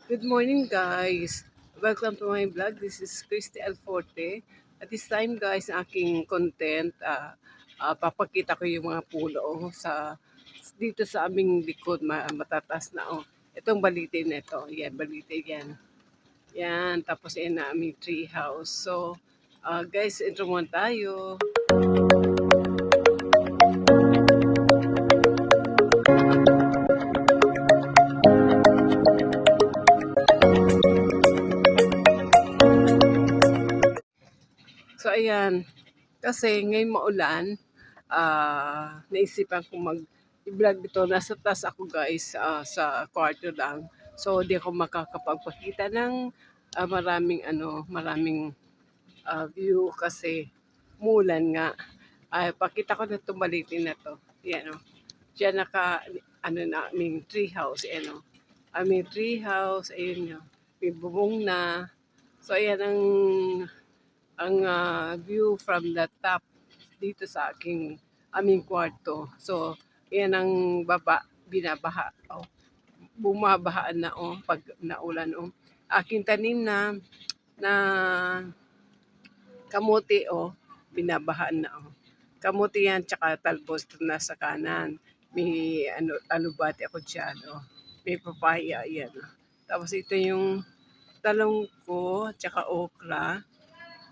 Good morning, guys. Welcome to my vlog. This is Christy Alforte. At this time, guys, aking content, papakita ko yung mga pulo sa dito sa aming likod, matatas na Itong balitin na ito. Yan, balitin yan. Yan, tapos yan na aming tree house. So, guys, intro muna tayo. So, ayan. Kasi ngayon maulan, naisipan ko mag-vlog ito. Nasa taas ako guys, sa kwarto lang. So, di ako makakapagpakita ng maraming view kasi mulan nga. Pakita ko na itong balitin na to. Yan o. Diyan na, aming tree house. Yan o. Aming tree house, ayun o. May bubong na. So, ayan ang view from the top dito sa aming kwarto. So, yan ang binabaha. Bumabahaan na pag naulan Aking tanim na kamote binabahaan na Kamote yan tsaka talbos na sa kanan. May alubati ako diyan May papaya yan Tapos ito yung talong ko tsaka okra.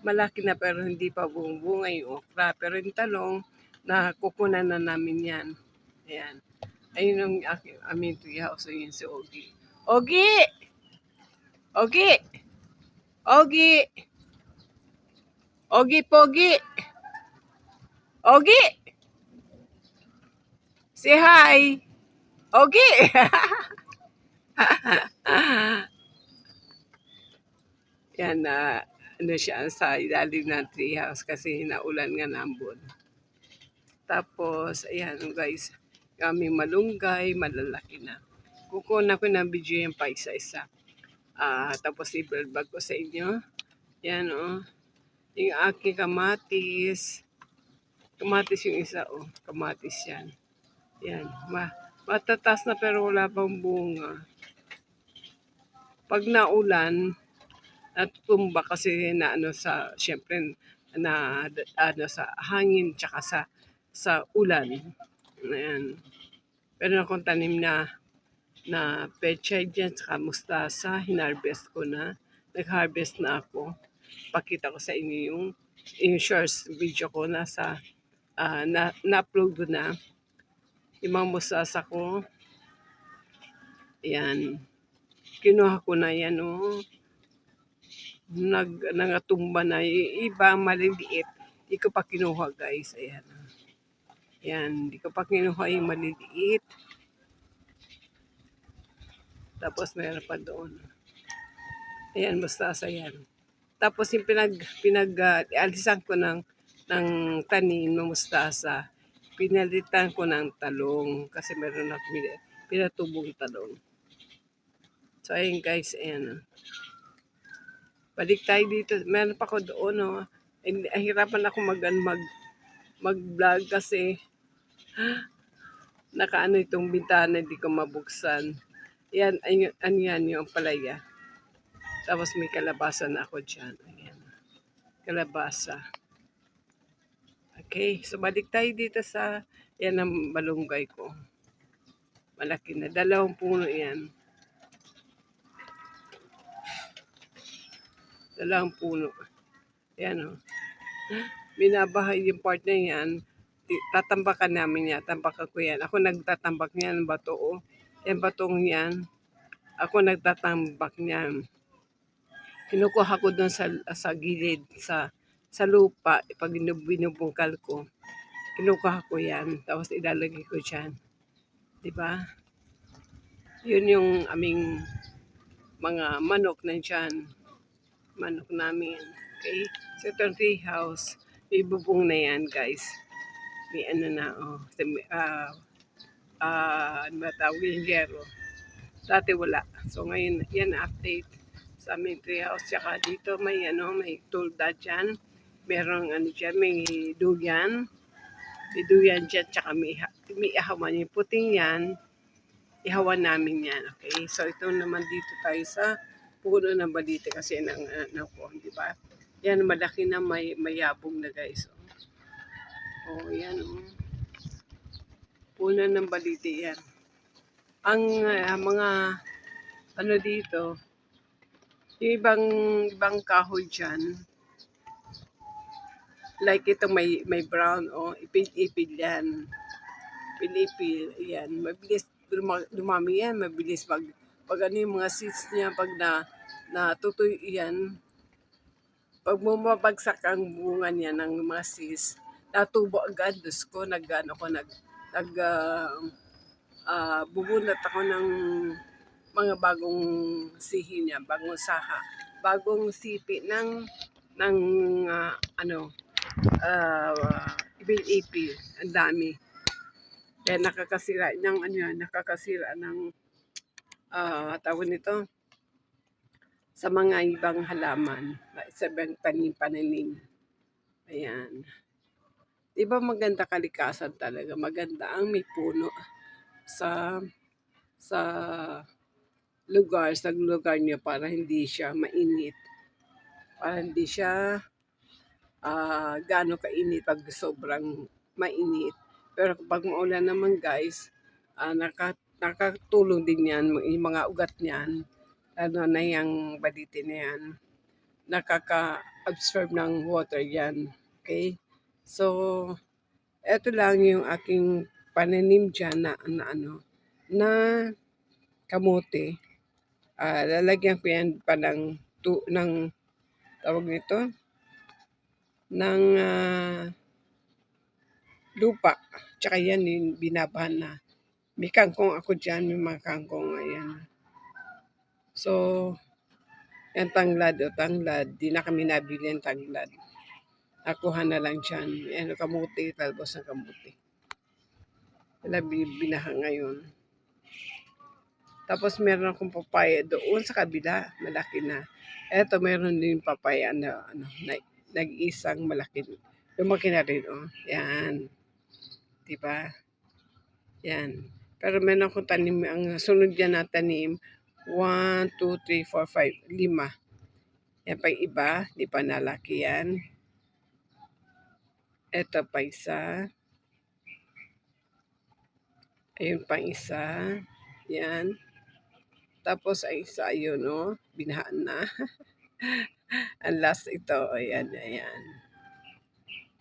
Malaki na pero hindi pa bumubunga yung okra. Pero yung talong, nakukunan na namin yan. Ayan. Ayun ang aming treehouse. Ayun si Ogie. Ogie! Ogie! Ogie! Ogie Pogi! Ogie! Say hi! Ogie! Yan na siya sa ilalim ng treehouse kasi naulan nga nambon. Tapos, ayan guys, kami malunggay, malalaki na. Kukunan ko ng video yan pa isa-isa. Tapos i-vlog ko sa inyo. Yan yung aking kamatis. Kamatis yung isa Kamatis yan. Yan. Matatas na pero wala pang bunga. Pag naulan, natutumba kasi syempre sa hangin tsaka sa ulan. Ayan. Pero akong tanim na pechay dyan, saka mustasa, hinarvest ko na. Nag-harvest na ako. Pakita ko sa inyo yung shorts video ko na-upload ko na. Yung mga mustasa ko, yan. Kinuha ko na yan nangatumba na. Yung iba maliliit. Di ko pa kinuha guys. Ayan. Yan. Di ko pa kinuha yung maliliit. Tapos meron pa doon. Ayan, mustasa yan. Tapos yung alisan ko ng tanim ng mustasa, pinalitan ko ng talong kasi meron ako pinatubong talong. So ayun guys, ayan. Balik tayo dito. Meron pa ko doon hirapan ako mag-vlog kasi nakaano itong bintana, hindi ko mabuksan. Yan, yan yung palaya. Tapos may kalabasa na ako dyan. Ayan. Kalabasa. Okay, so balik tayo dito yan ang malunggay ko. Malaki na. 2 puno yan. 2 puno. Yan Binabahay yung part na yan. Tatambakan namin yan. Tambakan ko yan. Ako nagtatambak niyan, bato Yan batong yan. Ako nagtatambak niyan. Kinukuha ko doon sa gilid, sa lupa. Pag binubungkal ko, kinukuha ko yan. Tapos ilalagay ko dyan. Diba? Yun yung aming mga manok na dyan. Manok namin. Okay? So itong tree house, may bubong na yan guys. May ano ba tawag yung yero. Dati wala. So ngayon, yan update sa aming treehouse. Tsaka dito may tulda dyan. Merong dyan, may duyan. May duyan dyan, tsaka may ahaman. Yung puting yan, ihawan namin yan. Okay? So, ito naman dito tayo sa puno ng balite kasi ng po, di ba? Yan, malaki na mayabong na guys. Oh, yan. Oh. Puno ng balite yan. Ang mga ano dito, yung ibang kahoy dyan, like ito may brown, oh, ipil-ipil yan. Ipil-ipil, yan. Mabilis dumami yan, mabilis pag ano yung mga seeds niya, pag natutuyo yan, pag bumabagsak ang bunga niya ng mga seeds, natubo agad. Diyos ko, bubunot ako ng mga bagong sihi niya, bagong saha, bagong sipi ng ano, ipil-ipil. Ang dami. Kaya nakakasira ng ano yan, nakakasira ng tawag nito sa mga ibang halaman, sa ibang pananim. Ayan. Di ba maganda kalikasan talaga? Maganda ang may puno sa sa lugar niyo para hindi siya mainit. Para hindi siya gaano kainit pag sobrang mainit. Pero kapag maulan naman guys, nakatulong din yan, yung mga ugat niyan, ano na yung balite na yan, nakaka-absorb ng water yan. Okay? So, eto lang yung aking pananim dyan na kamote. Lalagyan ko yan pa ng tawag nito, ng lupa. Tsaka yan yung binabahan na. May kangkong ako dyan, yung mga kangkong, ayan. So, yan tanglad. Di na kami nabili ng tanglad. Nakuha na lang dyan. Yan, kamuti, talbos ng kamuti. Wala binaha ngayon. Tapos meron akong papaya doon sa kabila, malaki na. Eto, meron din papaya na nag-isang malaki. Lumaki na rin, oh. Yan. Diba? Yan. Pero meron akong tanim, ang sunod yan na tanim, 1, 2, 3, 4, 5, 5. Yan pa iba, di pa nalaki yan. Ito pa isa. Ayun pa isa. Yan. Tapos ay isa yun, no? Binahaan na. Ang last ito. Ayan, ayan.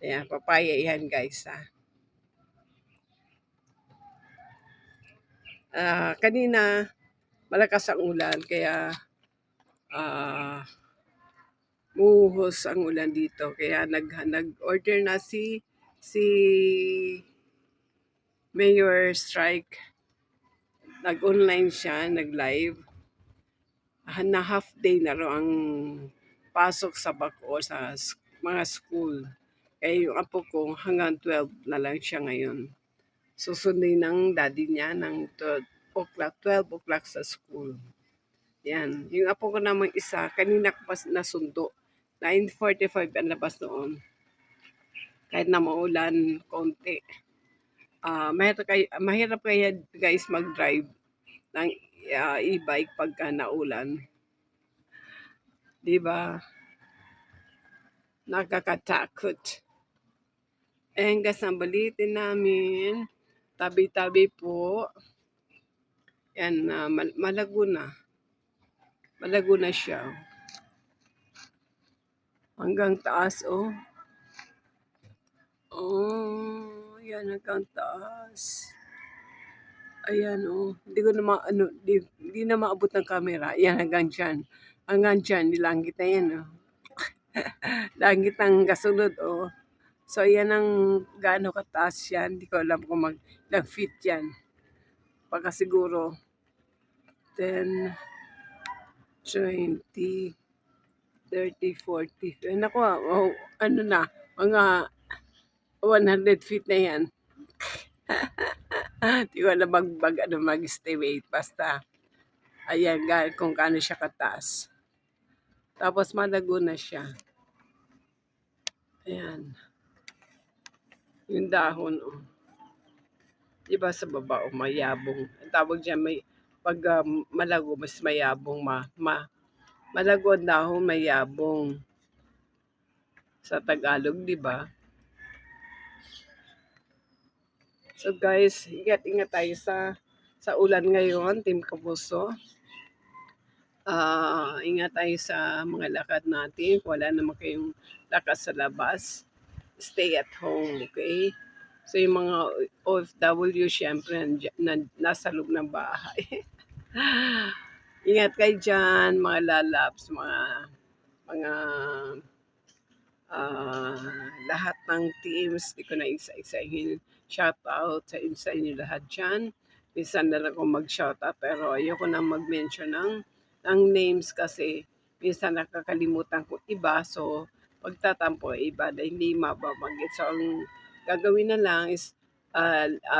Ayan, papaya yan guys, ha. Kanina, malakas ang ulan, kaya buhos ang ulan dito. Kaya nag-order na si Mayor Strike. Nag-online siya, nag-live. Na half day na raw ang pasok sa Bacoor sa mga school. Kaya yung apo ko hanggang 12 na lang siya ngayon. Susundin ng daddy niya ng 12 o'clock sa school. Yan. Yung apo ko namang isa, kanina ko pa nasundo. 9:45 ang labas noon. Kahit na maulan, konti. Mahirap kaya guys mag-drive ng e-bike pagka naulan. Diba? Nakakatakot. Guys, ang balitin namin, tabi-tabi po. Yan, malago na. Malago na siya. Hanggang taas, oh. Oh, yan hanggang taas. Ayan, oh. Hindi na maabot ng camera. Yan, hanggang dyan. Hanggang dyan, nilangit na yan, oh. Langit ang kasunod, oh. So, yan ang gaano kataas yan. Hindi ko alam kung ilang feet yan. Baka siguro 10, 20, 30, 40. Naku, oh, ano na, mga 100 feet na yan. Hindi ko alam mag-estimate. Basta, ayan, kung kaano siya kataas. Tapos malago na siya. Ayan. Yung dahon, oh. 'Di ba sa baba o mayabong. Ang tawag diyan may 'pag, malago mas mayabong malago ang dahon mayabong sa Tagalog, 'di ba? So guys, ingat-ingat tayo sa ulan ngayon, Team Kapuso. Ingat tayo sa mga lakad natin. Wala naman kayong lakas sa labas. Stay at home, okay? So yung mga OFW, syempre, nasa loob ng bahay. Ingat kayo dyan, mga lalabs, mga lahat ng teams, di ko na isa-isahin. Shout out sa inyo lahat dyan. Minsan na lang ako mag-shout out pero ayoko na mag-mention ng names kasi minsan nakakalimutan ko iba. So, pagtatampo iba na hindi mababanggit. So, ang gagawin na lang is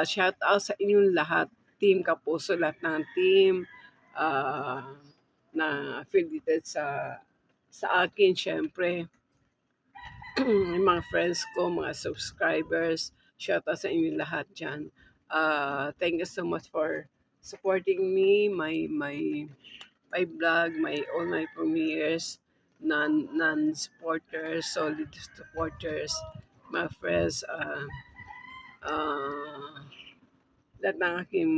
shout out sa inyong lahat. Team Kapuso, lahat ng team uh, na affiliated sa akin, syempre yung mga friends ko, mga subscribers, shout out sa inyo lahat dyan. Thank you so much for supporting me, my vlog, all my premieres, non-supporters, solid supporters, my friends, uh, lahat ng aking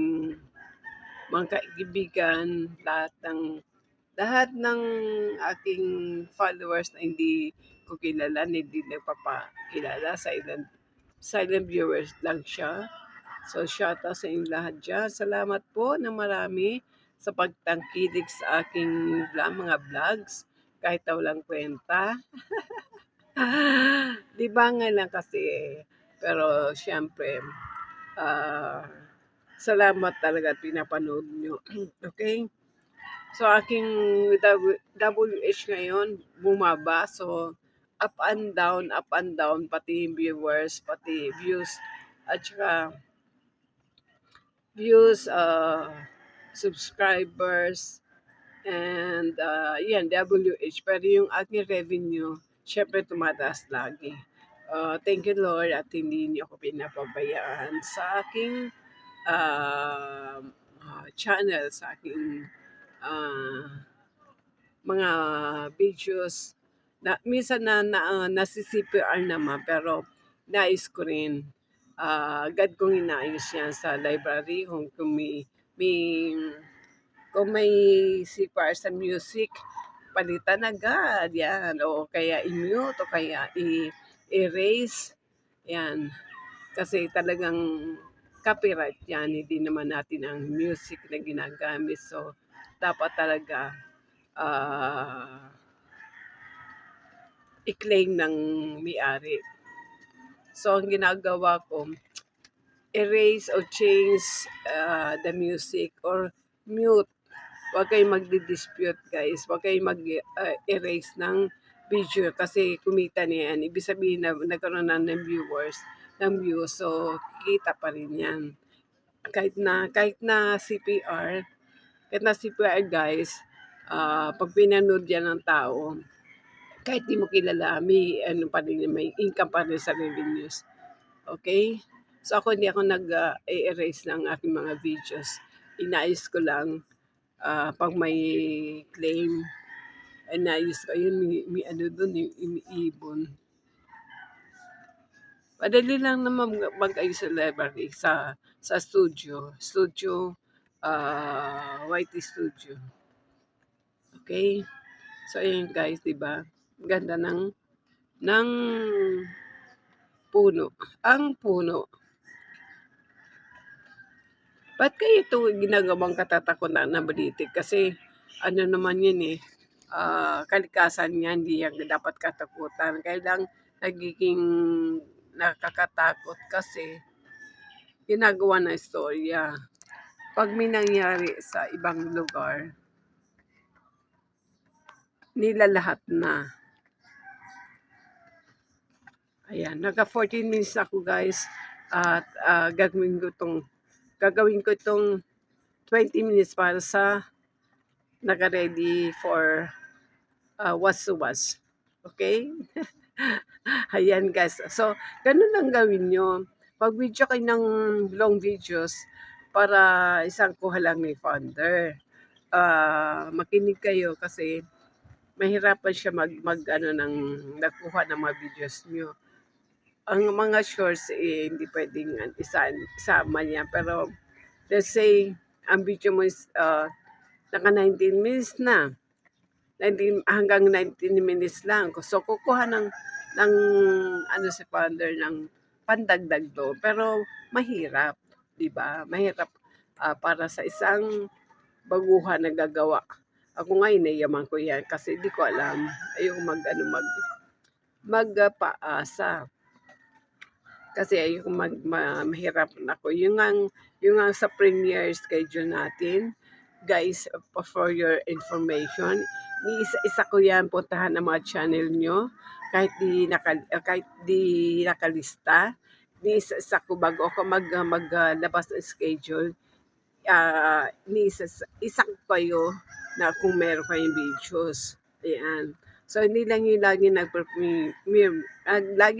mga kaibigan, lahat ng aking followers na hindi ko kilala, na hindi nagpapakilala, silent viewers lang siya. So, shout out sa inyo lahat dyan. Salamat po na marami sa pagtangkilik sa aking mga vlogs. Kahit na walang kwenta. Libangan lang kasi eh. Pero, syempre, ah, salamat talaga at pinapanood nyo. Okay? So, aking WH ngayon, bumaba. So, up and down, pati viewers, pati views, at saka views, subscribers, and yan, WH. Pero yung aking revenue, syempre tumataas lagi. Thank you Lord at hindi niyo ako pinapabayaan sa aking uh, channel, sa aking uh, mga videos na minsan nasi-CPR naman pero nais ko rin agad kong inaayos yan sa library may kung may CPR sa music palitan agad yan o kaya i-mute o kaya i-erase yan kasi talagang copyright yan hindi naman natin ang music na ginagamit so dapat talaga ah, i-claim ng may-ari. So, ang ginagawa ko, erase or change the music or mute. Huwag kayong magdi-dispute, guys. Huwag kayong mag-erase ng video kasi kumita na yan. Ibig sabihin na nagkaroon na ng viewers, ng views. So, kita pa rin yan. Kahit na CPR, guys, pag pinanood yan ng tao, kahit di mo kilala, may income pa rin sa revenues. Okay? So ako hindi ako nag-erase ng aking mga videos. Inayos ko lang pag may claim, inayos ko yun, may ano doon, umiibon. Madali lang naman mag-ayos sa library, sa YT Studio. Okay? So, ayun guys, di ba? Ganda ng puno. Ang puno. Ba't kayo ito ginagawang katatakutan na balitik? Kasi ano naman yun eh, kalikasan niya, hindi yan dapat katakutan. Kaya lang nagiging nakakatakot kasi ginagawa na istorya. Pag may nangyari sa ibang lugar, nila lahat na. Ayan, naka 14 minutes ako guys at gagawin ko itong 20 minutes para sa naka-ready for was. Okay? Ayan guys. So, ganun lang gawin nyo. Mag-video kayo ng long videos para isang kuha lang ni founder. Makinig kayo kasi mahirapan siya mag ano ng nagkuha ng mga videos niyo. Ang mga shorts hindi pwedeng isama niya pero let's say ang video mo is naka 19 minutes na. 19 minutes lang. So, kukuha ng ano si founder ng pandagdag do. Pero mahirap, di ba? Mahirap para sa isang baguhan na gagawa. Ako nga inayaman ko yan kasi di ko alam. Ayoko magpaasa. Kasi ayoko mahirapan ako. Yung ang sa premiere schedule natin, guys, for your information, ni isa-isa ko yan puntahan ang mga channel nyo kahit di nakalista. Ni isa-isa ko bago ako maglabas ng schedule. Ni isa ko kayo na kung meron kayong videos. Ayan. So, hindi lang yung lagi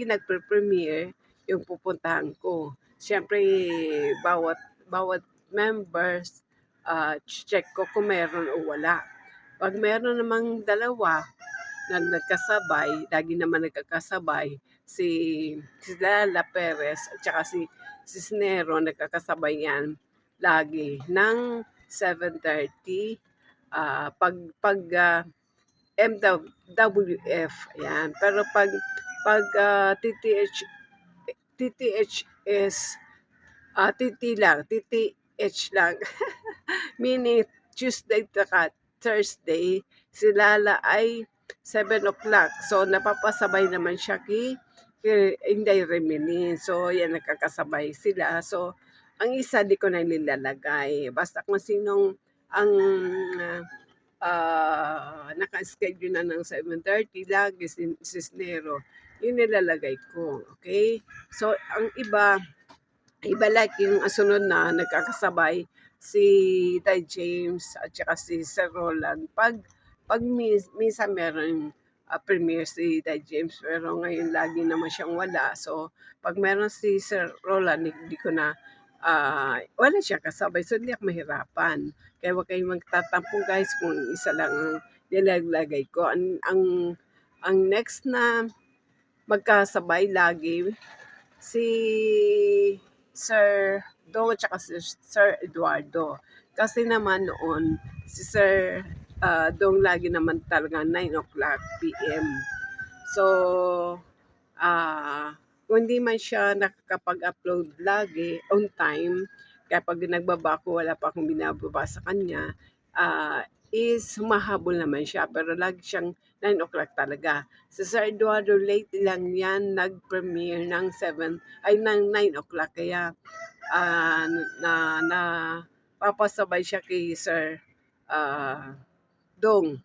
nagpre-premiere yung pupuntahan ko. Siyempre, bawat members, check ko kung meron o wala. Pag meron namang dalawa na nagkasabay, lagi naman nagkakasabay, si Lala Perez at saka si Cisnero, nagkakasabay yan lagi ng 7:30 pag MWF yan. Pero pag TTHS TTH lang. Meaning Tuesday at Thursday, si Lala ay 7 o'clock. So, napapasabay naman siya kay Inday Remini. So, yan, nagkakasabay sila. So, ang isa di ko na nilalagay. Basta kung sinong ang naka-schedule na ng 7:30, lagi si Cisnero, yun nilalagay ko. Okay? So, ang iba like yung sunod na nagkakasabay si Ty James at saka si Sir Roland. Pag minsan meron premiere si Ty James pero ngayon lagi naman siyang wala. So pag meron si Sir Roland, hindi ko na wala siya kasabay. So hindi ako mahirapan. Kaya huwag kayong magtatampo guys kung isa lang ang nilalagay ko. Ang next na magkasabay lagi si Sir Dong at saka si Sir Eduardo. Kasi naman noon, si Sir Dong lagi naman talaga 9 o'clock p.m. So, kung hindi man siya nakakapag-upload lagi on time, kaya pag nagbaba ko, wala pa akong binababa sa kanya, is humahabol naman siya. Pero lagi siyang 9 o'clock talaga. Si Sir Eduardo late lang yan nag-premiere ng 9 o'clock. Kaya na papasabay siya kay Sir Dong.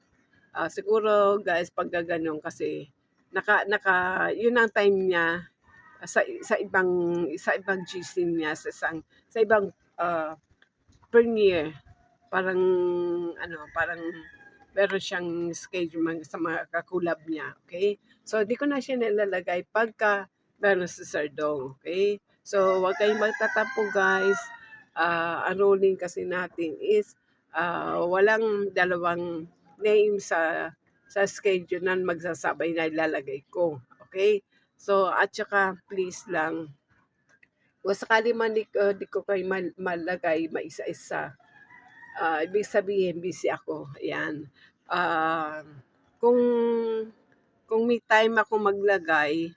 Siguro guys, pag gaganong kasi yun ang time niya sa ibang GC niya sa ibang premiere parang parang meron siyang schedule sa mga kakulab niya, okay? So di ko na siya nilalagay pagka meron si Sir Dong, okay? So wag kayong magtatampo guys. Ang ruling kasi natin is walang dalawang name sa schedule na magsasabay na ilalagay ko, okay? So, at saka please lang, kung sakali man di ko kayo malagay maisa-isa, ibig sabihin busy ako. Ayan. Kung kung may time ako maglagay,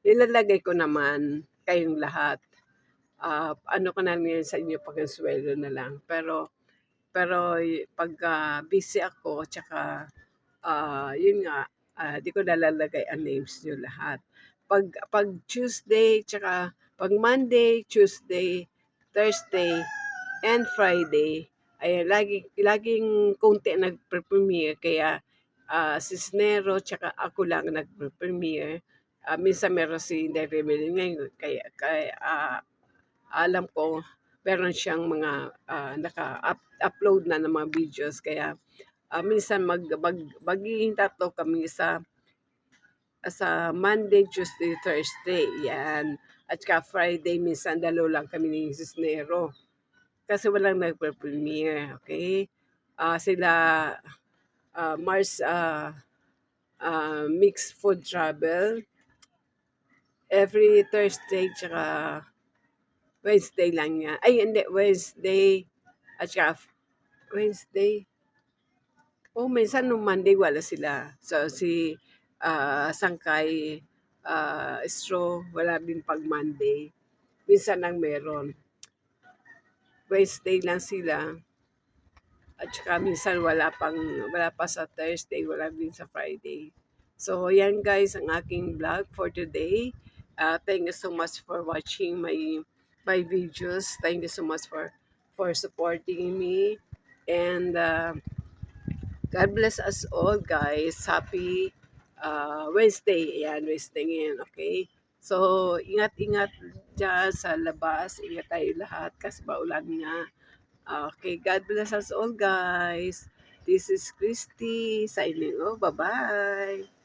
nilalagay ko naman kayong lahat. Ano ko na yan sa inyo pag sweldo na lang. Pero pag busy ako, tsaka yun nga, di ko nalalagay ang names nyo lahat. Pag Tuesday, tsaka pag Monday, Tuesday, Thursday, and Friday, ay laging konti nagpre-premiere. Kaya si Snero, tsaka ako lang nagpre-premiere. Minsan meron si Derry ngayon. Kaya alam ko, meron siyang mga naka-upload na ng mga videos. Kaya minsan magiging tatlo kami sa Monday, Tuesday, Thursday. Yan. At saka Friday, minsan dalaw lang kami ni Cisnero. Kasi walang nagpe-premiere, okay? Sila Mars Mixed Food Travel every Thursday tsaka Wednesday lang yan. Ay, hindi, Wednesday at saka Wednesday. Oh, minsan nung Monday wala sila. So, si Sangkay Straw, wala din pag Monday. Minsan lang meron. Wednesday lang sila. At saka minsan wala pa sa Thursday, wala din sa Friday. So, yan guys ang aking vlog for today. Thank you so much for watching my videos. Thank you so much for supporting me. And God bless us all guys. Happy Wednesday. Ayan, Wednesday ngayon, okay? So, ingat-ingat dyan sa labas. Ingat tayo lahat kasi maulan nga. Okay, God bless us all, guys. This is Christy signing off. Bye-bye.